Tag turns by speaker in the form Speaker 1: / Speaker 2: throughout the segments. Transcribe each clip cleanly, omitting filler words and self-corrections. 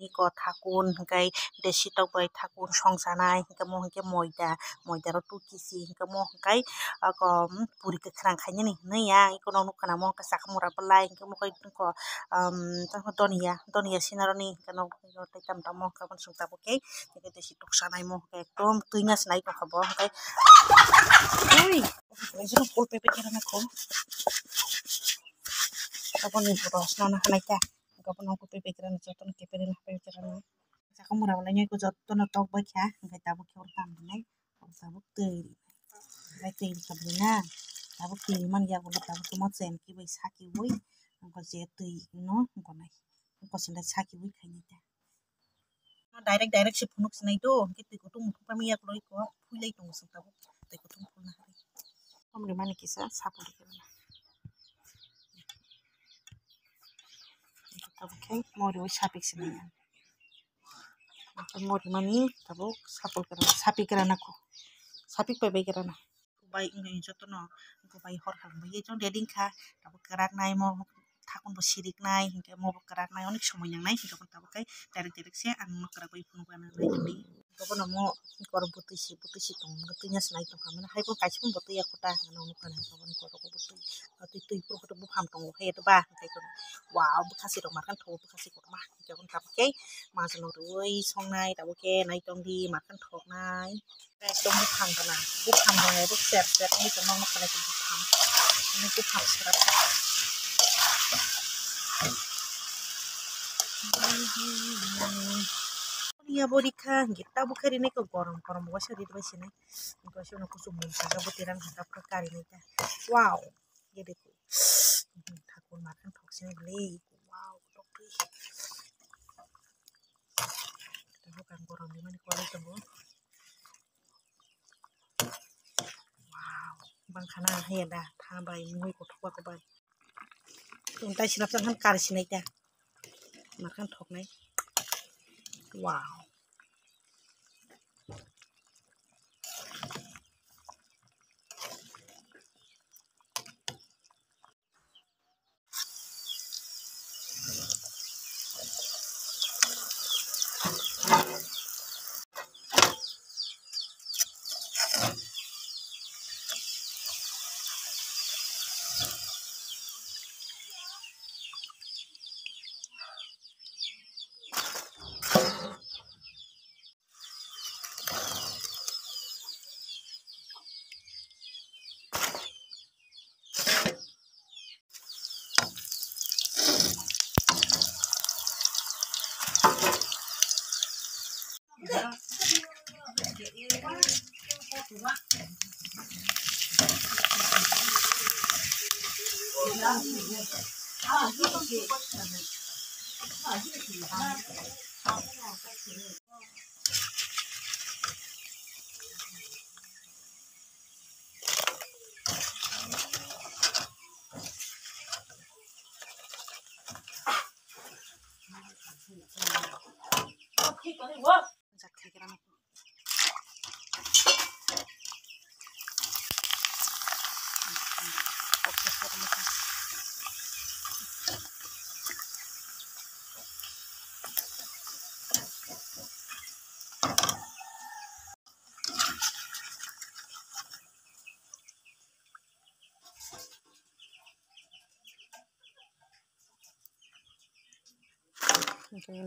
Speaker 1: iko thakun hingkai desi tok bai thakun songsanai hingke mo hingke moida ro 2 kg hingke mo hingkai ako puri kwkhwrang khainani hinui yang iko nog nukha na mo hingke sakamura belai hingke mo kai ko donia sinaroni hingke nog tei tamtamo hingke sung tabo ke hingke desi tok sanai mo hingke ekdom tuina sinai tongkha bo hingke ui jero pol pepe kirana ko aboni boros nana hanaita gabon ko pepe kirana joton kepere na pepe kirana sakamura belai ko joton tok bai kha hingke tabo ke urtam dinai tabo tei tei kabrina tabo tei man ya bolo tabo mo chen ki bai saki ui hingke je tei no hingko nai hingko sinda saki ui khainita direct si phunuk sinai do hingke tei kutung pami yak loi ko phuilai tong sung tabo tei kutung phulna hari amri mani kisa sapuri kirana tabo kai mori ui sapik sinai mori mani tabo sapul kirana sapi kirana ko sapik bai kirana bai ngai jotono bai hor kham bai jong deding kha tabo kerak nai mo thakun bo sirik nai hingke mo kerak nai onek somoi nangnai hingke tabo kai direct se ang no kerak bai phunuk bana nai ni gobono mo kor butui si tong tuina sinai tong khamana hai bo kaisi bo tui akota no nukana goboni kor ko butui tui pro ko bo pham tong hai to ba hingke ko wow bukhasi rok markan tho bukhasi ko ma hingke tabo ke majono rui songnai tabo ke nai tong di markan thok nai ekdom bukham kana bukham nai bu set ni to no kana ko bukham ni bukham serap Iya bodika kita bukari nih ke gorong bo sari di sini ko sono ko sumul sa butiran hangkap ke kari nih wow jadi tuh takun makan tok sini beli wow dokri kita bukan gorong di mana kalau itu wow bang kana ya dah tambai mui ko thwa ko bai untai sinap sang kari sini ta makan tok nih wow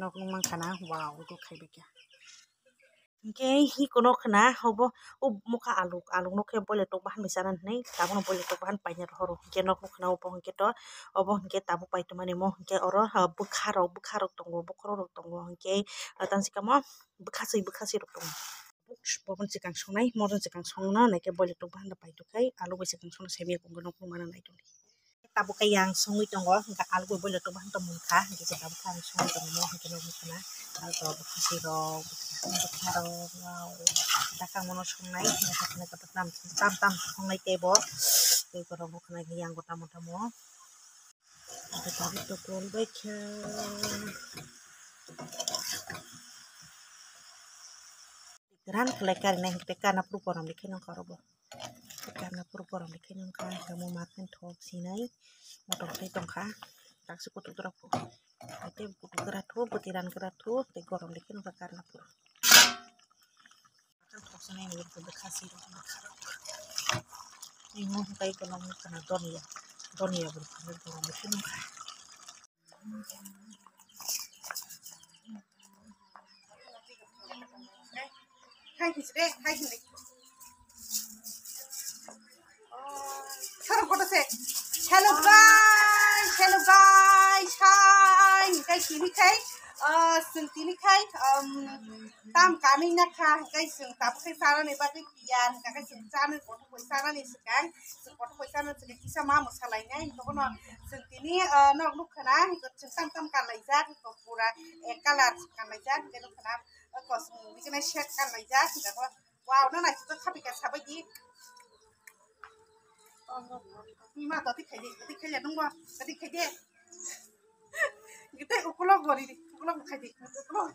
Speaker 1: nok nung kana wow itu kai bekya Oke, hi kono kena hobo muka aluk no ke boleh tok bahan misaran nei tabu no boleh tok bahan panyar horo ke nok kena opo ke to obo ke tabu pai to mane mo ke oro bukharo tongo bukharo tongo ke tan sikamo bukhasi rok tongo bobon sikang songnai modon sikang songno nai ke boleh tok bahan pai to kai alu bai sikang songno semi ko nok mana nai to tabu kai yang songui tongo hingga alu boleh tok bahan to muka hingga tabu kan songui tongo mo hingga no kana atau bukhasi rok bukharo wow dakang mono songnai hingga kata tam songnai tebo ke ko ro kana yang gota mo ada tabi to kol baiknya Gran kelekar neng pekana purporam dikenong karobo. Pekana purporam dikenong ka kamu makan tok sinai motor kai tong ka langsung kutuk terapu. Itu kutuk teratu, butiran keratu, te gorong dikit bakar napur. Kan prosesnya ini berkasih dong bakar. Ini kayak kono kena don ya berkasih gorong dikit. Hai kisah, hai kisah. Sekarang kota se. Hello guys, hi. Guys ini kai, sentini kai, tam kami nak kah, guys tapi kesana nih bagi kian, kakak sentana kota kesana nih sekarang, kota kesana sekarang kisah mama salahnya, itu kono sentini nok nuk kena, ikut tam kan lajak, itu pura kalar kan lajak, itu kena, kos bikinnya share kan lajak, itu wow, nah itu tapi kasih di Mima tadi kerja nunggu, tadi kerja. Kita ukulog beri, ukulog kerja, ukulog.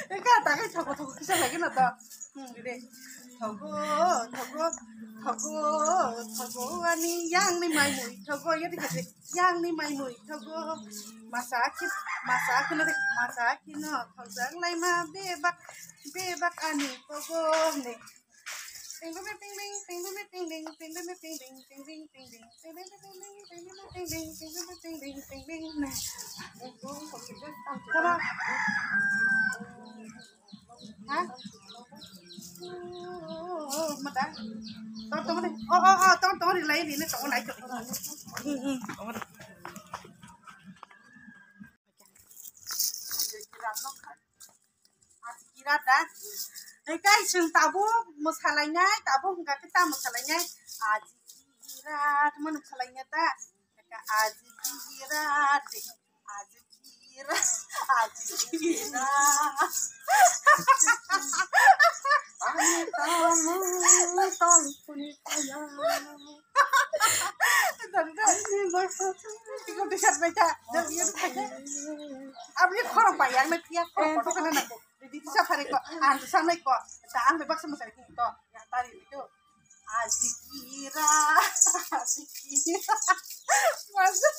Speaker 1: Kata kan cago kisah lagi nata, gede. Cago ani yang ni maimui, cago ya dikasih yang ni maimui, cago masakin no, cago lain mah bebak ani, cago nih. Ting hah? Mata. Tunggu deh. Tunggu di lain ini tunggu naik tuh. Tunggu deh. Kirat dah. Guys, yang tabu masalahnya, tabu enggak kita masalahnya. Aji kirat, mana masalahnya tak? Aji kirat. Ikut diset baca, abis korang bayang nak tiap foto kan aku. Jadi bisa hari kok, sampai kok, tak bebas sama saya itu, yang tadi itu, azikira, masa,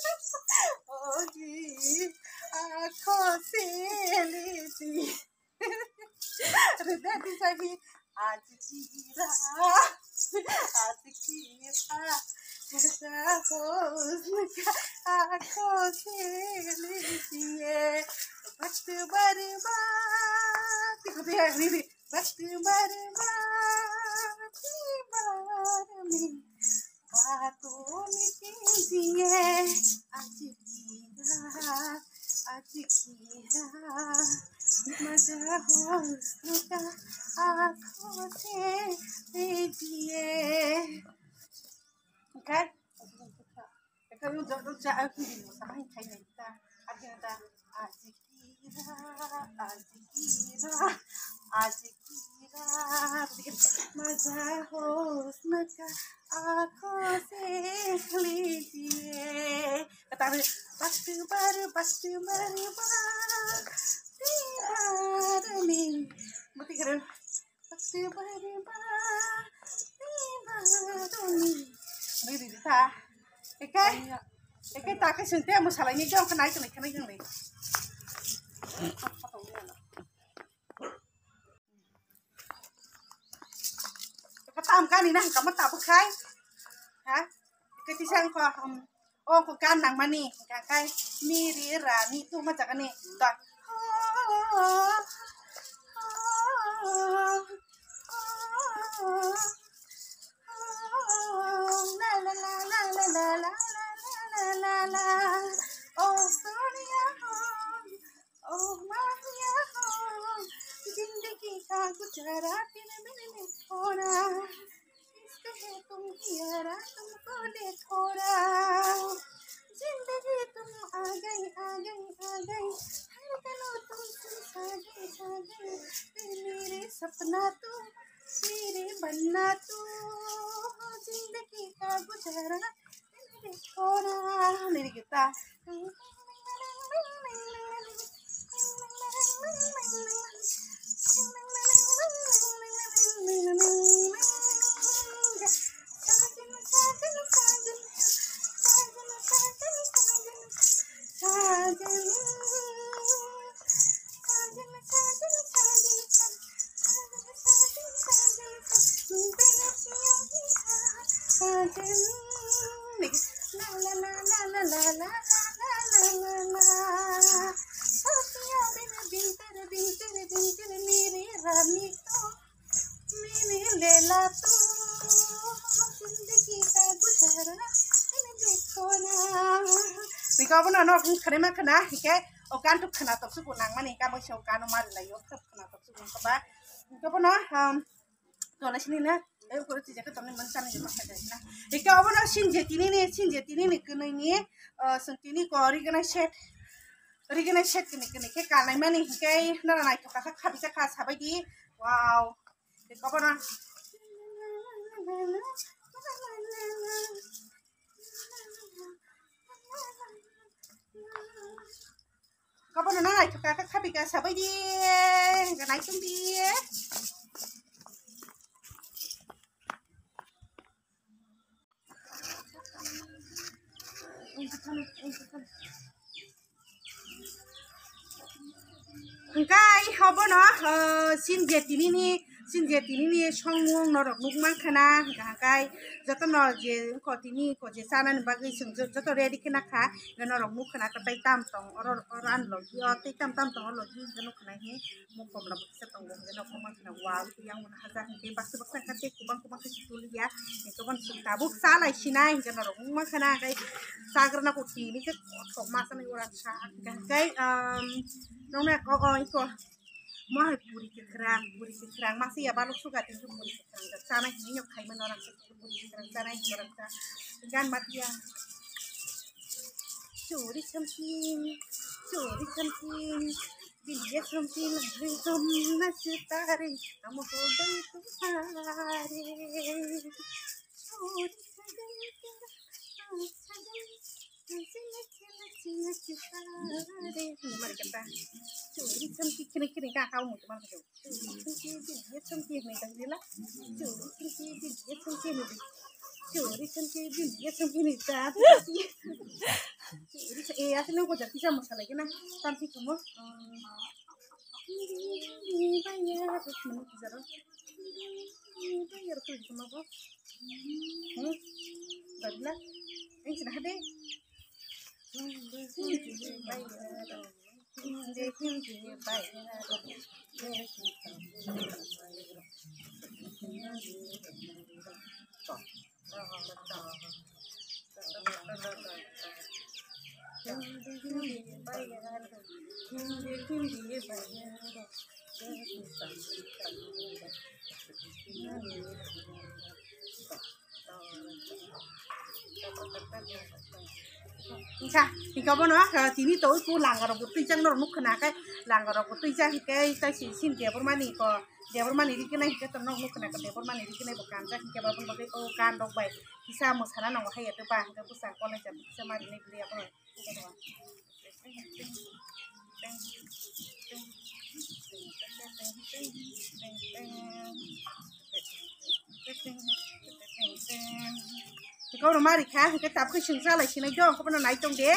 Speaker 1: oke, aku seliti, reda di sini, azikira, aku seliti, waktu berubah, ikut ya ini, waktu berubah, tiba-tiba, waktu mikirnya, azikira, masa hosnya, aku seliti, kan? Kalau udah aku di sama yang kayak kita, ada azikira, masa hosnya, aku seliti, kata pasti berubah, tiba-tiba, mesti keren, pasti berubah, tiba-tiba, ini kita, Eka tak kesentuh masalahnya jauh kena yang ni. Ketam kan ini kamu tak pakai, ha? Ketisang kau kan nang mani, kakai miri rani tu macam ni, tak. Oh sonia, oh mahia, जिंदगी का गुजारा तेरे बिन नहीं थोड़ा, इश्क है तुम यारा तुमको देखो ना, जिंदगी तुम आ गई, धड़कनों तुम छा गई, मेरे सपना तू, मेरे बनना तू, जिंदगी का गुजारा तेरे देखो ना, मेरी guitar Mika pun anak kena mak kena, hike, okan tu kena tak suku nang mana, hika masih okan nomor layu, tak kena tak suku kaba. Mika pun tu lah sini na, kalau tu jaga tu ni macam ni macam ni na. Hika pun sin jeti ni kena ni, sentini ko Origana set kene ke kalai mani hike, nara naik tu kakak bisa kas apa di, wow, hika pun Kapan naik tu kakak bisa apa di, naik tu dia. Engkai habo no sin jeti ni songmung norok nukman kana engkai jato no je ko tini ko je sana ni bagi sung jato ready kena ka norok nuk kana ka tai tam tong oran lo ji o tai tam tong lo ji jeno kana hi mung kom la bisa tong jeno ko man kana wow yang mun haza ke baksa ka te kubang ka situl ya ko ban sung tabuk sala sinai jeno norok nukman kana kai sagrana ko tini ke ko masa ni urat sa kai nong na iko mau puri kerang masih ya balok suka tinggal puri kerang sana ini nyok kai menorang puri kerang sana ini orang ta gan matia curi something dia something rizom nasi taring kamu hodang tu hari curi mari kita curi cantik kini kakak mau cuma itu dia cantik nih kan dia curi cantik dia cantik nih curi asal aku jadi sama sekali kan cantik kamu bayar menit zero bayar tuh cuma apa barulah ini sudah deh Sa, ikaw ba no? Tini to ko langgar ko tuijang no nuk kana kai langgar ko tuijang kai ta sin dia bermani ko dia bermani di kana hike to nuk kana ka dia bermani di kana bukan ja hike ba pun bagai o kan dok bai bisa musana no hai ate ba hike pusa ko na jam bisa mari ne beli apa Ikaw na mari ka hike tap ko sing sa lai sinai jong ko na nai tong de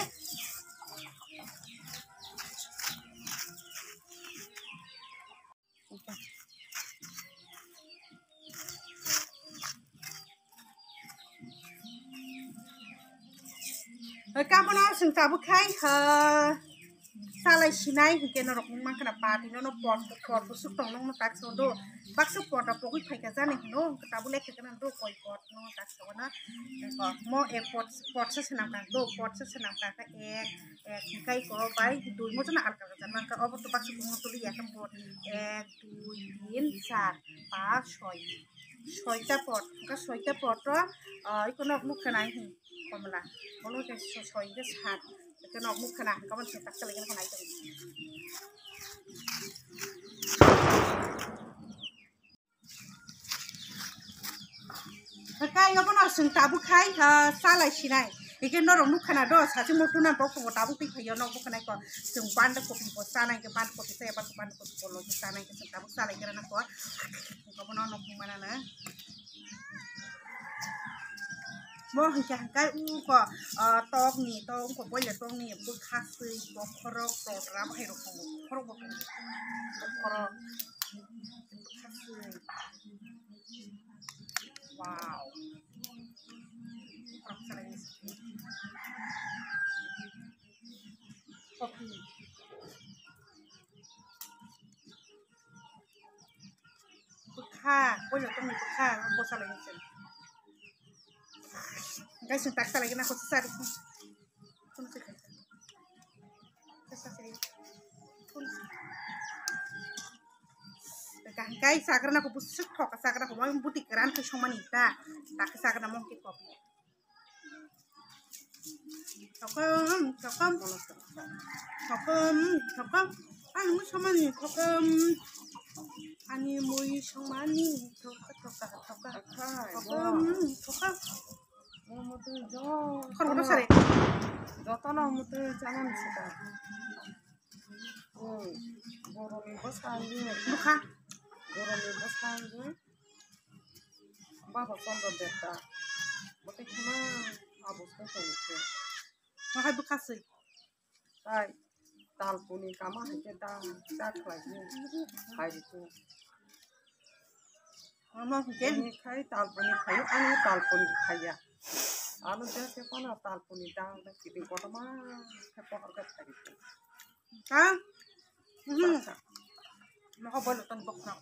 Speaker 1: kamu na sing tabu kai salai sinai hike no rok mang kana pa ti no pot busuk tong no tak so do bak so pot apo hui phai ka jane no tabu lek kana do koi pot no tak so na ko mo e pot sa senam ka do pot sa senam ka kai ko bai dui mo na al ka jana ka obo to bak so mo to ya kam pot 1 2 3 4 5 6 pot ka 6 pot ro iko no muk kana hi komla bolu ke 6 ke 7 cái nọ múc khana có mình sẽ tắt cái này rồi cái nó có nó sừng tabu khai xa lại xí này cái nó rồng múc khana đó sao chứ một tuần nào bóc của tabu pin phải nó múc khana có sừng ban được copy của xa này cái ban copy saya ban copy của lo xa này cái sừng tabu xa lại cái nó có nó nó cũng mana nè Mo hingga kai ko tong ni tong ko boleh tong ni bekas bokorok program hero ko korok bokorok bekas wow korok sering kopi bekas boleh tong ni bekas bo sering guys sentak lagi nak aku sesar Kai sakra aku busuk thok sakra aku mau butik keran ke shomanita tak sakra mau ke kopi Thokam ani mu shomani thokam ani mu shomani thokam
Speaker 2: Mutu jo.
Speaker 1: Kon kono sare
Speaker 2: Jotono mutu jangan sita. Boroni bos kanji.
Speaker 1: Buka
Speaker 2: Boroni bos kanji. Bapa sondo beta. Bote kena abus ko itu.
Speaker 1: makai bekas sih
Speaker 2: Tai talpuni kama kita dak lagi. Hai itu.
Speaker 1: mama mungkin
Speaker 2: Ini kai talpuni kayu anu talpuni kaya. Anu dia siapa na talpuni dang kiti kota mah siapa harga itu.
Speaker 1: kan maka boleh ton bokna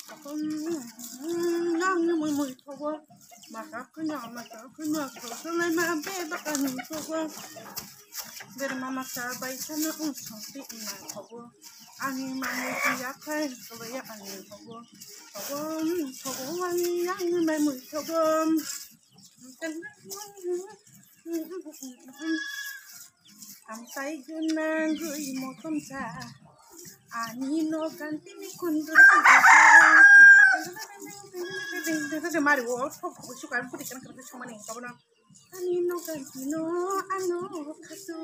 Speaker 1: aku nang mu mu thogo maka kena selai ma be bakan thogo ber mama sabai sana sonti ina thogo ani mama ya kai thogo ya ani thogo ani yang mu thogo Sampai gunang gui motom sa ani no ganti ni kundur itu semari wo suka aku dikan kerja cuma nih kamu nang ani no ganti no ano kasu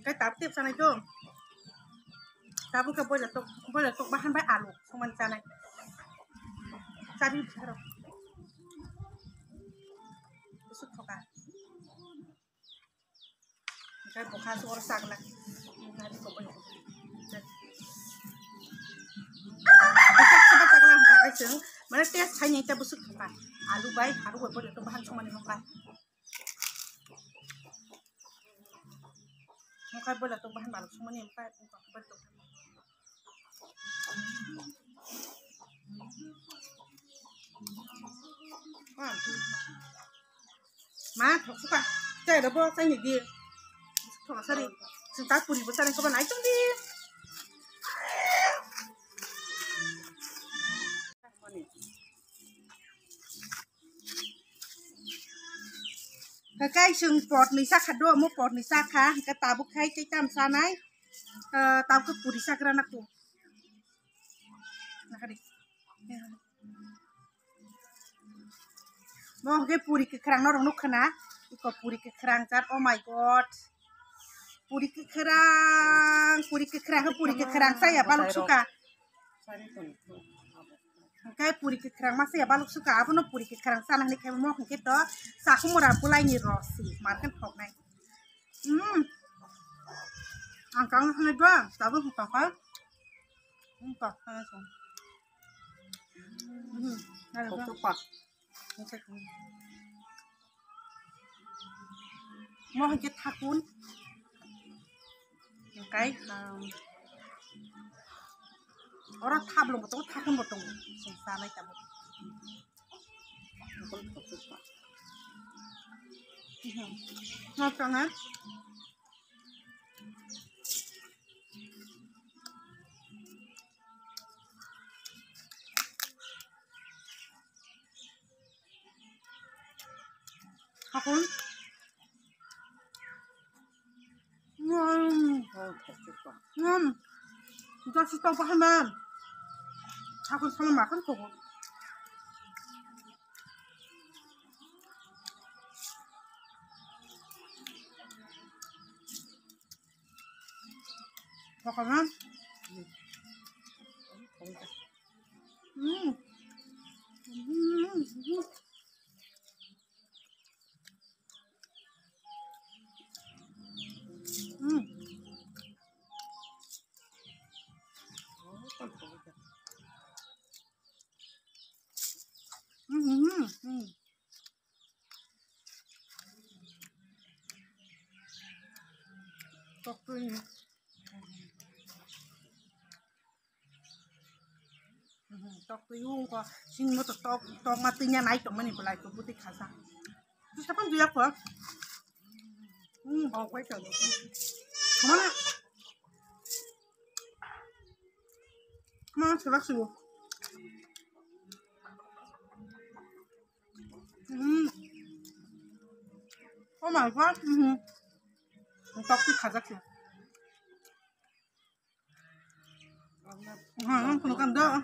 Speaker 1: cái tạp tiếp sang này chưa tạp cái bây giờ tôi bán bãi ảo xong mình sang này ra đi rồi sức khóc à cái bộ khá số sạc này nanti kau boleh kita baca kelam kakak ceng mana tes hanya kita busuk kan alu baik haru boleh tu bahan cuma ni makan makan boleh tu bahan baru cuma ni makan betul Mà thật sự cả chơi đó bơ xanh gì thật sao đi chúng ta puri bơ xanh có bạn ấy trong đi cái sừng bọt này sắc hạt đua mua bọt này sắc khá cái tàu bốc hay cái tam sa này tàu cái puri sắc ra nako nak đi Mau ke puri ke kerang norong nuk kena, ikut puri ke kerang cat. Oh my god, puri ke kerang saya baluk suka. Kayak puri ke kerang masa ya baluk suka. Apa no puri ke kerang sana nih kayak mau kita. Saku murah pulai ni rosi, makan kok naik. Angkang hanya dua, tapi bukan kan? Bukan, hanya so. Ada apa? Mau hajat hakun cái orang thap belum betul hakun betul sengsa naik kamu nggak kan hakun Kita sih tahu paham mam. Aku sama makan kok. Pokoknya Tok tuyung ko sing mo tok matinya naik tok mani pelai ko putih khasa. Terus apa dia ko?
Speaker 2: quay trở được.
Speaker 1: Kemana? Kemana serak sih? Oh my god. Tok tuh khasa sih. Penuh kan dah.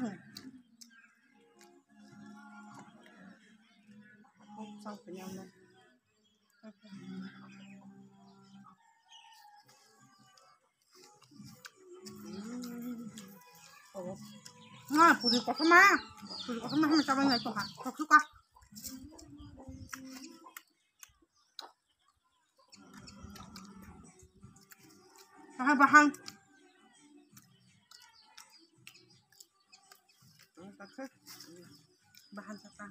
Speaker 2: Xong phải nhau luôn.
Speaker 1: Puri ko sama. Puri ko sama sama ngai to ha. Tok suka. Bahan bahan sasa.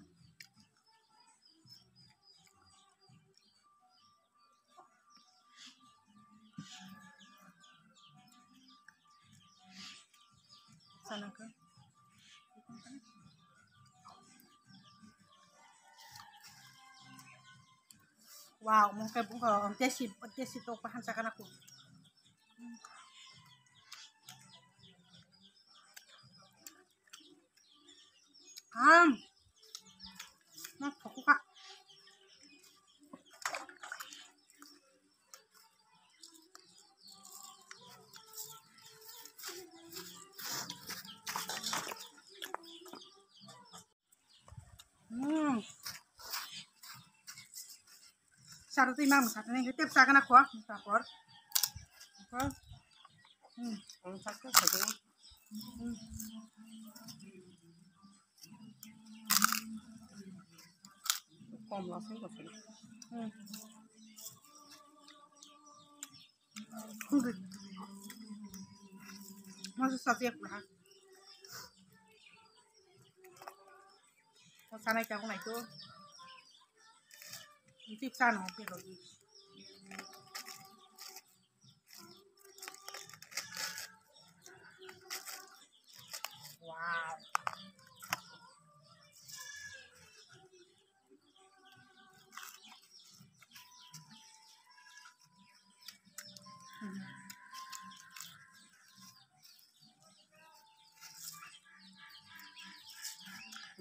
Speaker 1: Sana ke? Wow, mungkin bukan desi to bahan sakan aku. Nah, aku kak. Sarap imam saat ini kita sakan aku takor.
Speaker 2: Ăn sắc cái phải đúng. Còn là không có phải.
Speaker 1: Masuk satu ya pulang. Sana itu naik tuh. Ini sana mungkin lagi. Wow.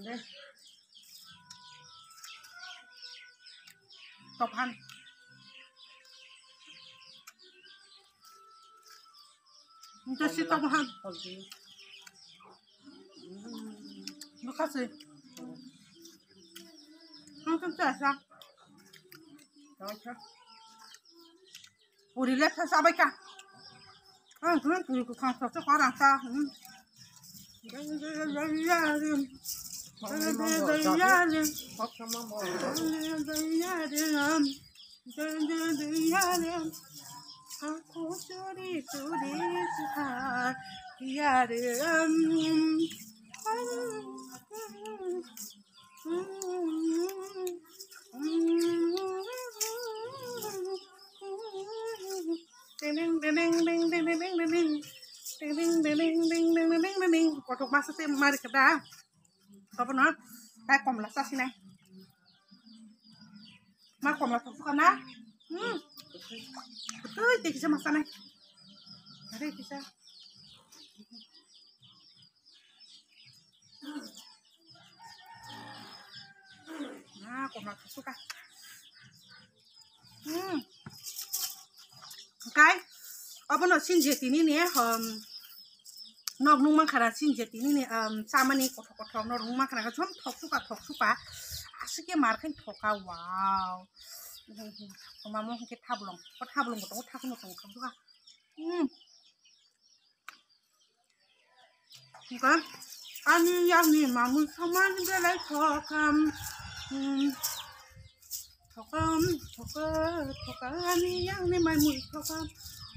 Speaker 2: Đây.
Speaker 1: Topan. Itu si topan. Makasih. Mungkin saya. Puri lihat saya baca. Kemudian puri ku kan satu orang sah. Aku suri Kotok masuk sih mari kita. Apa nak? Kayak komlas sih nih. Mak komlas suka na? Betul, dia bisa masak nih. Ada bisa. Nah, komlas suka. Okay. Apa nak sinjet ini nih? Nok nung khara sinjet ini nih. Sama nih kotok-kotok nok nung khara kan cuma thok suka. Asik ya marken thoka. Wow. Mama mungkin tabulong, kok tabulong betul, kok tabulong betul, suka. Bukan?
Speaker 2: Ani yang ni mamu sama ni belai thokam ani yang ni mamu thokam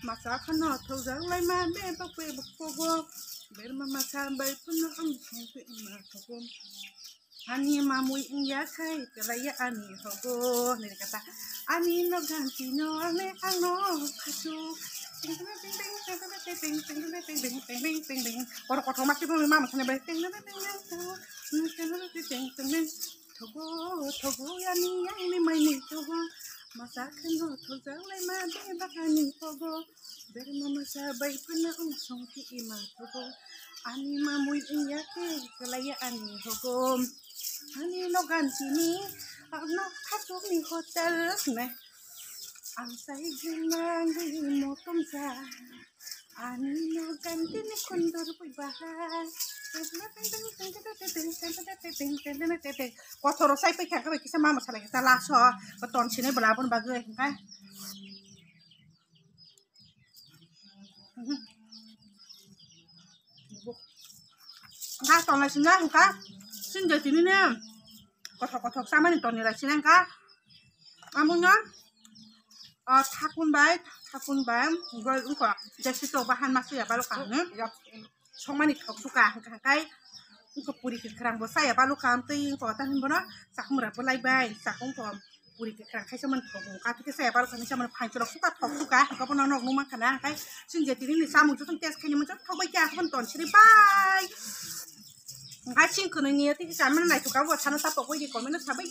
Speaker 2: masa khana thau jang lai ma be bak be bak pogo ber mama sambai puno am sangpe ma thogom ani mamu ingya kai kelaya ani hogo ni kata ani no ganti no ane ano kasu kotor masih belum mama sana baik togo ya ni main togo masakan ho togo lai ma be bakani togo ber mama sabai puna usong ki ima togo ani mamu iya ke kelaya ani togo ani no ganti ni no kasuk ni hotel ne ang say ginang di motom sa ani no ganti ni kondor boy bahas kotor say pe kya ka kisa mama sala kita laso beton sini belabon bagai kan nggak ton la sini kan sin jadi ni ne kotor sama ni ton ni la sini kan amunya takun baik gol uko jadi to bahan masuk ya balu kan somani thok suka kai uko puri ke kerang bosa ya balu kan ting ko tan bono sakmura bolai bai sakum pom puri ke kerang kai saman thok ka ke saya balu kan saman phai chok suka thok suka ko bono nok nu ma kana kai sin jadi ni samu tu tung tes kai ni man thok bai ja ko ton chiri bai ngai sin ko ni ti saman nai tu ka bo chana sa pok wi ko men sa bai